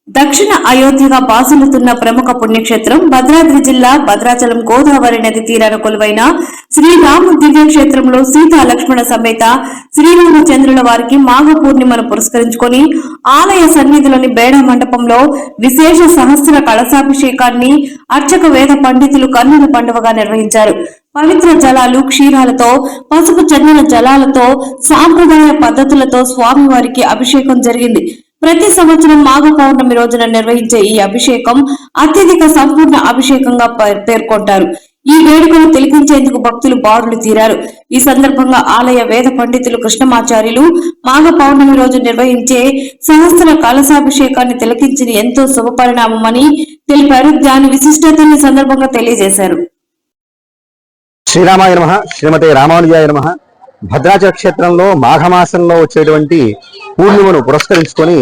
దక్షిణ అయోధ్యగా బాసులుతున్న ప్రముఖ పుణ్యక్షేత్రం భద్రాద్రి జిల్లా భద్రాచలం గోదావరి నది తీరాన కొలువైన శ్రీరామ దివ్యక్షేత్రంలో సీతా లక్ష్మణ సమేత శ్రీరామచంద్రుల వారికి మాఘ పూర్ణిమను పురస్కరించుకొని ఆలయ సన్నిధిలోని బేడ మండపంలో విశేష సహస్ర కలశాభిషేకాన్ని అర్చక వేద పండితులు కన్నుల పండువగా నిర్వహించారు. పవిత్ర జలాలు, క్షీరాలతో, పసుపు చందన జలాలతో, సాంప్రదాయ పద్ధతులతో స్వామివారికి అభిషేకం జరిగింది. ప్రతి సంవత్సరం మాఘ పౌర్ణమి రోజున నిర్వహించే ఈ అభిషేకం అత్యధిక సంపూర్ణ అభిషేకంగా పేర్కొంటారు. ఈ వేడుకను తిలకించేందుకు భక్తులు బారులు తీరారు. ఈ సందర్భంగా ఆలయ వేద పండితులు కృష్ణమాచార్యులు మాఘ పౌర్ణమి రోజు నిర్వహించే సహస్ర కలశాభిషేకాన్ని తిలకించిన ఎంతో శుభపరిణామమని తెలిపారు. దాని విశిష్టతని సందర్భంగా తెలియజేశారు. శ్రీరామాయ నమః, శ్రీమతే రామానుజాయ నమః. భద్రాచల క్షేత్రంలో మాఘమాసంలో వచ్చేటువంటి పూర్ణిమను పురస్కరించుకొని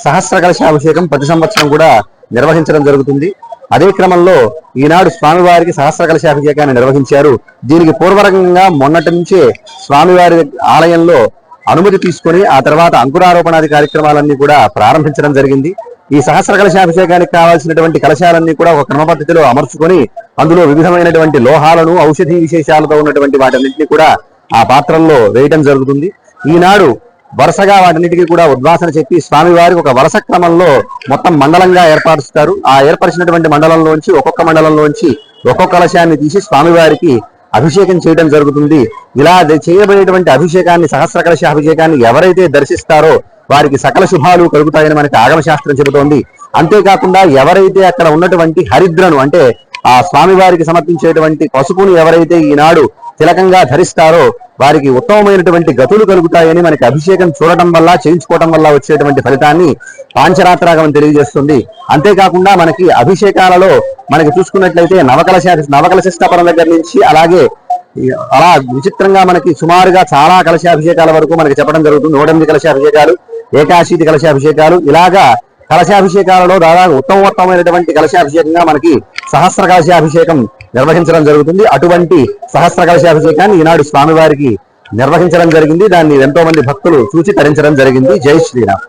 సహస్ర కలశాభిషేకం ప్రతి సంవత్సరం కూడా నిర్వహించడం జరుగుతుంది. అదే క్రమంలో ఈనాడు స్వామివారికి సహస్ర కలశాభిషేకాన్ని నిర్వహించారు. దీనికి పూర్వరంగంగా మొన్నటి నుంచే స్వామివారి ఆలయంలో అనుమతి తీసుకొని ఆ తర్వాత అంకురారోపణాది కార్యక్రమాలన్నీ కూడా ప్రారంభించడం జరిగింది. ఈ సహస్ర కలశాభిషేకానికి కావాల్సినటువంటి కలశాలన్నీ కూడా ఒక క్రమ పద్ధతిలో అమర్చుకొని అందులో వివిధమైనటువంటి లోహాలను, ఔషధీ విశేషాలతో ఉన్నటువంటి వాటన్నింటినీ కూడా ఆ పాత్రల్లో వేయటం జరుగుతుంది. ఈనాడు వరుసగా వాటన్నిటికీ కూడా ఉద్వాసన చెప్పి స్వామివారికి ఒక వరుస క్రమంలో మొత్తం మండలంగా ఏర్పరుస్తారు. ఆ ఏర్పరిచినటువంటి మండలంలోంచి ఒక్కొక్క కలశాన్ని తీసి స్వామివారికి అభిషేకం చేయడం జరుగుతుంది. ఇలా చేయబడేటువంటి అభిషేకాన్ని, సహస్ర కలశ అభిషేకాన్ని ఎవరైతే దర్శిస్తారో వారికి సకల శుభాలు కలుగుతాయని మనకి ఆగమశాస్త్రం చెబుతోంది. అంతేకాకుండా ఎవరైతే అక్కడ ఉన్నటువంటి హరిద్రను, అంటే ఆ స్వామివారికి సమర్పించేటువంటి పసుపును ఎవరైతే ఈనాడు తిలకంగా ధరిస్తారో వారికి ఉత్తమమైనటువంటి గతులు కలుగుతాయని మనకి అభిషేకం చూడటం వల్ల, చేయించుకోవటం వల్ల వచ్చేటువంటి ఫలితాన్ని పాంచరాత్రాగమం తెలియజేస్తుంది. అంతేకాకుండా మనకి అభిషేకాలలో మనకి చూసుకున్నట్లయితే నవకలశస్థాపన దగ్గర నుంచి అలా విచిత్రంగా మనకి సుమారుగా చాలా కలశాభిషేకాల వరకు మనకి చెప్పడం జరుగుతుంది. 108 కలశాభిషేకాలు, ఏకాశీతి కలశాభిషేకాలు, ఇలాగా కలశాభిషేకాలలో దాదాపు ఉత్తమమైనటువంటి కలశాభిషేకంగా మనకి సహస్ర కలశాభిషేకం నిర్వహించడం జరుగుతుంది. అటువంటి సహస్ర కలశాభిషేకాన్ని ఈనాడు స్వామివారికి నిర్వహించడం జరిగింది. దాన్ని ఎంతో మంది భక్తులు చూసి తరించడం జరిగింది. జై శ్రీరామ్.